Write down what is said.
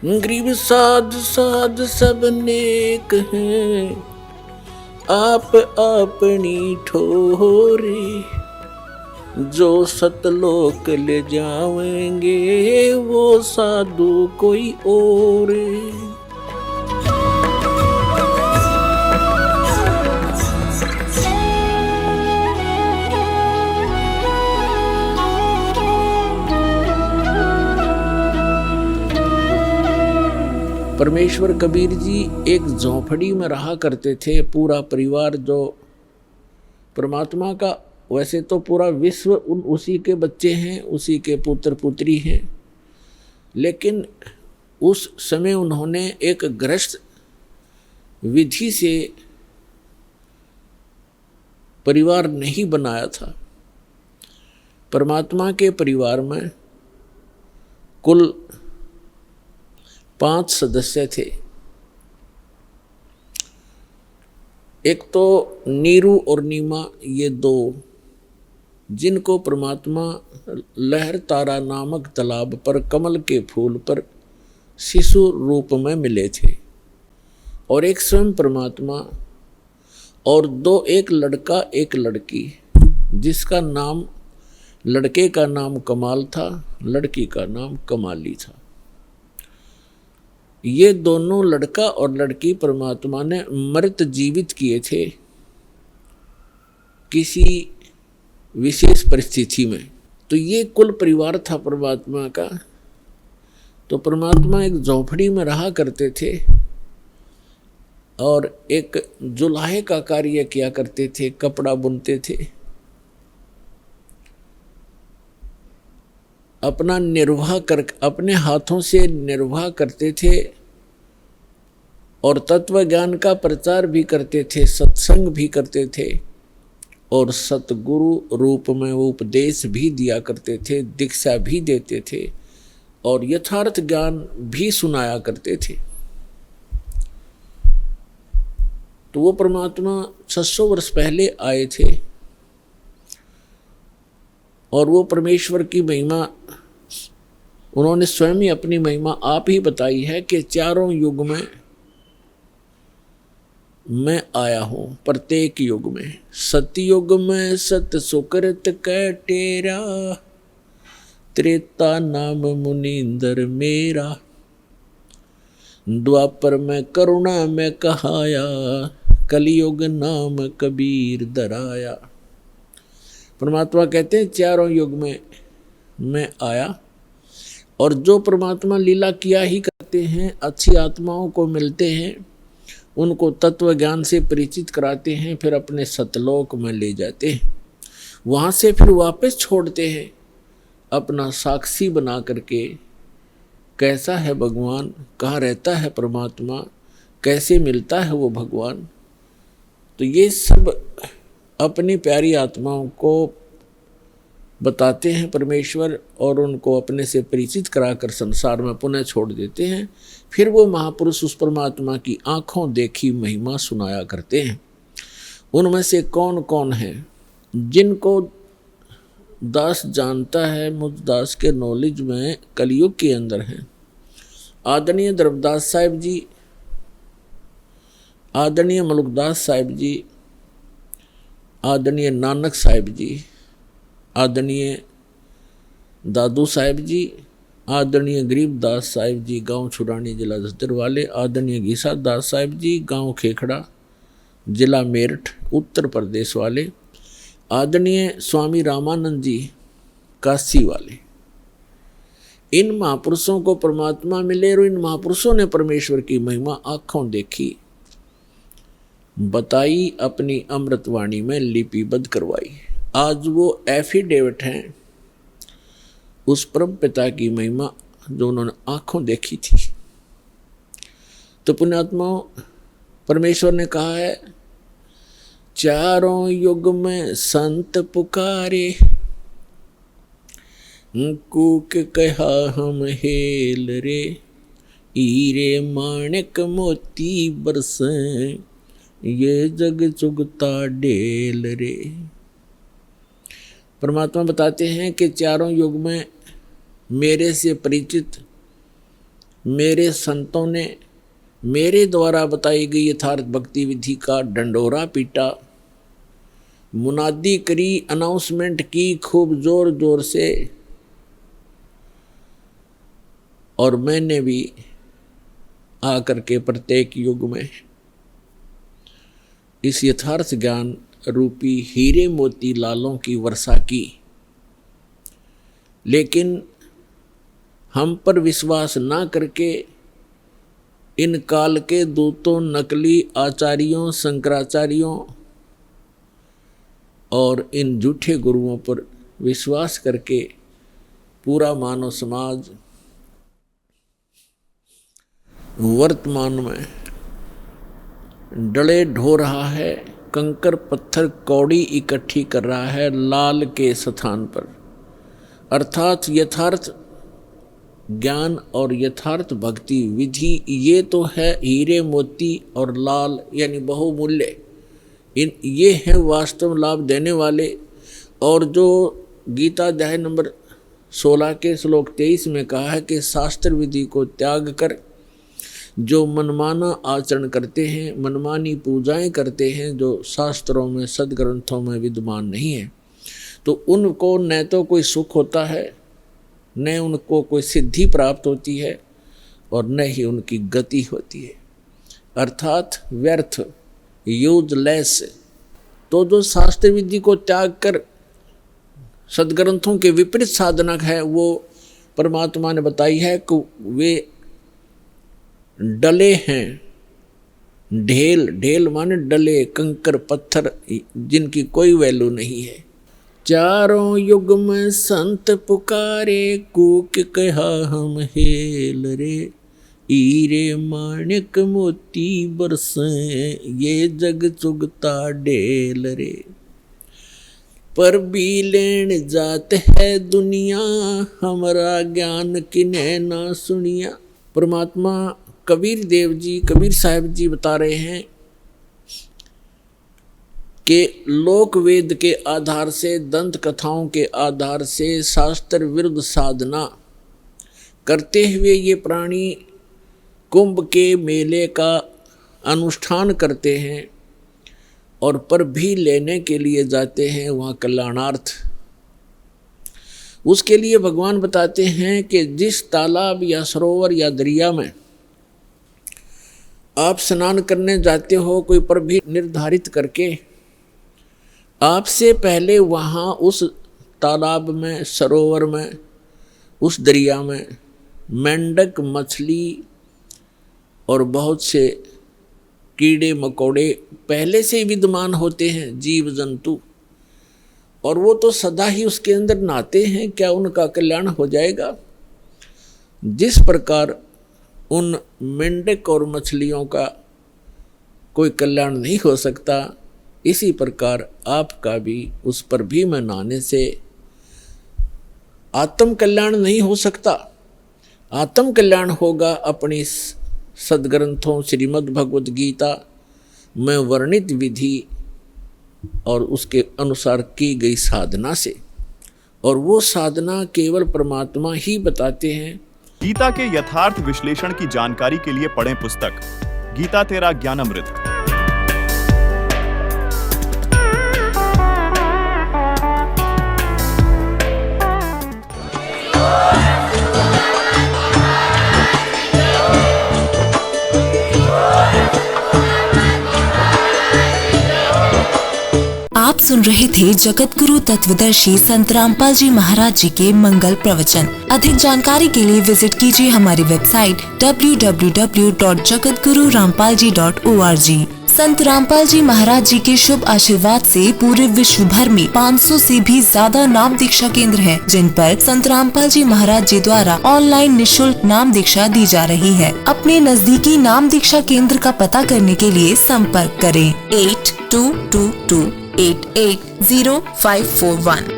गरीब साध साध सब नेक हैं, आप अपनी ठोरे। जो सतलोक ले जावेंगे वो साधु कोई और। परमेश्वर कबीर जी एक झोंपड़ी में रहा करते थे। पूरा परिवार जो परमात्मा का, वैसे तो पूरा विश्व उसी के बच्चे हैं, उसी के पुत्र पुत्री हैं, लेकिन उस समय उन्होंने एक गृहस्थ विधि से परिवार नहीं बनाया था। परमात्मा के परिवार में कुल 5 सदस्य थे। एक तो नीरू और नीमा, ये 2, जिनको परमात्मा लहर तारा नामक तालाब पर कमल के फूल पर शिशु रूप में मिले थे। और एक स्वयं परमात्मा, और 2, एक लड़का एक लड़की, जिसका नाम, लड़के का नाम कमाल था, लड़की का नाम कमाली था। ये दोनों लड़का और लड़की परमात्मा ने मृत जीवित किए थे किसी विशेष परिस्थिति में। तो ये कुल परिवार था परमात्मा का। तो परमात्मा एक झोंपड़ी में रहा करते थे और एक जुलाहे का कार्य किया करते थे, कपड़ा बुनते थे, अपना निर्वाह कर, अपने हाथों से निर्वाह करते थे और तत्व ज्ञान का प्रचार भी करते थे, सत्संग भी करते थे और सतगुरु रूप में वो उपदेश भी दिया करते थे, दीक्षा भी देते थे और यथार्थ ज्ञान भी सुनाया करते थे। तो वो परमात्मा 600 वर्ष पहले आए थे और वो परमेश्वर की महिमा उन्होंने स्वयं ही अपनी महिमा आप ही बताई है कि चारों युग में मैं आया हूँ। प्रत्येक युग में, सतयुग में सत सुकृत कै टेरा, त्रेता नाम मुनींदर मेरा, द्वापर में करुणा में कहाया, कलयुग नाम कबीर दराया। परमात्मा कहते हैं चारों युग में मैं आया और जो परमात्मा लीला किया ही करते हैं, अच्छी आत्माओं को मिलते हैं, उनको तत्व ज्ञान से परिचित कराते हैं, फिर अपने सतलोक में ले जाते हैं, वहाँ से फिर वापस छोड़ते हैं अपना साक्षी बना करके। कैसा है भगवान, कहाँ रहता है परमात्मा, कैसे मिलता है वो भगवान। तो ये सब अपनी प्यारी आत्माओं को बताते हैं परमेश्वर और उनको अपने से परिचित कराकर संसार में पुनः छोड़ देते हैं। फिर वो महापुरुष उस परमात्मा की आँखों देखी महिमा सुनाया करते हैं। उनमें से कौन कौन है जिनको दास जानता है, मुझ दास के नॉलेज में कलयुग के अंदर हैं। आदरणीय द्रवदास साहिब जी, आदरणीय मलुकदास साहिब जी, आदरणीय नानक साहिब जी, आदरणीय दादू साहिब जी, आदरणीय गरीबदास साहिब जी गांव छुरानी जिला झज्जर वाले, आदरणीय घीसा दास साहिब जी गांव खेखड़ा जिला मेरठ उत्तर प्रदेश वाले, आदरणीय स्वामी रामानंद जी काशी वाले। इन महापुरुषों को परमात्मा मिले और इन महापुरुषों ने परमेश्वर की महिमा आँखों देखी, बताई, अपनी अमृतवाणी में लिपिबद्ध करवाई। आज वो एफिडेविट हैं उस परम पिता की महिमा जो उन्होंने आँखों देखी थी। तो पुण्यात्माओं, परमेश्वर ने कहा है चारों युग में संत पुकारे, कूक कहा हम हेल रे, हीरे माणिक मोती बरसें, ये जग चुगता डेल रे। परमात्मा बताते हैं कि चारों युग में मेरे से परिचित मेरे संतों ने मेरे द्वारा बताई गई यथार्थ भक्ति विधि का डंडोरा पीटा, मुनादी करी, अनाउंसमेंट की खूब जोर जोर से, और मैंने भी आकर के प्रत्येक युग में इस यथार्थ ज्ञान रूपी हीरे मोती लालों की वर्षा की। लेकिन हम पर विश्वास ना करके इन काल के दूतों, नकली आचार्यों, शंकराचार्यों और इन झूठे गुरुओं पर विश्वास करके पूरा मानव समाज वर्तमान में डले ढो रहा है, कंकर पत्थर कौड़ी इकट्ठी कर रहा है लाल के स्थान पर। अर्थात यथार्थ ज्ञान और यथार्थ भक्ति विधि ये तो है हीरे मोती और लाल यानी बहुमूल्य, ये हैं वास्तव लाभ देने वाले। और जो गीता अध्याय नंबर 16 के श्लोक 23 में कहा है कि शास्त्र विधि को त्याग कर जो मनमाना आचरण करते हैं, मनमानी पूजाएं करते हैं जो शास्त्रों में सदग्रंथों में विद्यमान नहीं है, तो उनको न तो कोई सुख होता है, न उनको कोई सिद्धि प्राप्त होती है और न ही उनकी गति होती है, अर्थात व्यर्थ, यूजलेस। तो जो शास्त्र विधि को त्याग कर सदग्रंथों के विपरीत साधना है वो परमात्मा ने बताई है कि वे डले हैं, ढेल माने डले, कंकर पत्थर जिनकी कोई वैल्यू नहीं है। चारों युग में संत पुकारे, कूक कहा हम हेल रे, हीरे माणिक मोती बरसे, ये जग चुगता ढेल रे। पर भी लेन जात है दुनिया, हमारा ज्ञान किन्हें ना सुनिया। परमात्मा कबीर देव जी, कबीर साहब जी बता रहे हैं कि लोक वेद के आधार से, दंत कथाओं के आधार से शास्त्र विरुद्ध साधना करते हुए ये प्राणी कुंभ के मेले का अनुष्ठान करते हैं और पर भी लेने के लिए जाते हैं वहाँ कल्याणार्थ। उसके लिए भगवान बताते हैं कि जिस तालाब या सरोवर या दरिया में आप स्नान करने जाते हो कोई पर भी निर्धारित करके, आपसे पहले वहाँ उस तालाब में, सरोवर में, उस दरिया में मेंढक, मछली और बहुत से कीड़े मकोड़े पहले से ही विद्यमान होते हैं, जीव जंतु, और वो तो सदा ही उसके अंदर नहाते हैं, क्या उनका कल्याण हो जाएगा? जिस प्रकार उन मेंढक और मछलियों का कोई कल्याण नहीं हो सकता, इसी प्रकार आपका भी उस पर भी में नहाने से आत्म कल्याण नहीं हो सकता। आत्म कल्याण होगा अपनी सदग्रंथों श्रीमद् भगवद गीता में वर्णित विधि और उसके अनुसार की गई साधना से, और वो साधना केवल परमात्मा ही बताते हैं। गीता के यथार्थ विश्लेषण की जानकारी के लिए पढ़ें पुस्तक गीता तेरा ज्ञानामृत। आप सुन रहे थे जगत गुरु तत्वदर्शी संत रामपाल जी महाराज जी के मंगल प्रवचन। अधिक जानकारी के लिए विजिट कीजिए हमारी वेबसाइट www.jagatgururampalji.org। संत रामपाल जी महाराज जी के शुभ आशीर्वाद से पूरे विश्व भर में 500 से भी ज्यादा नाम दीक्षा केंद्र हैं, जिन पर संत रामपाल जी महाराज जी द्वारा ऑनलाइन निशुल्क नाम दीक्षा दी जा रही है। अपने नजदीकी नाम दीक्षा केंद्र का पता करने के लिए संपर्क करें 8222880541।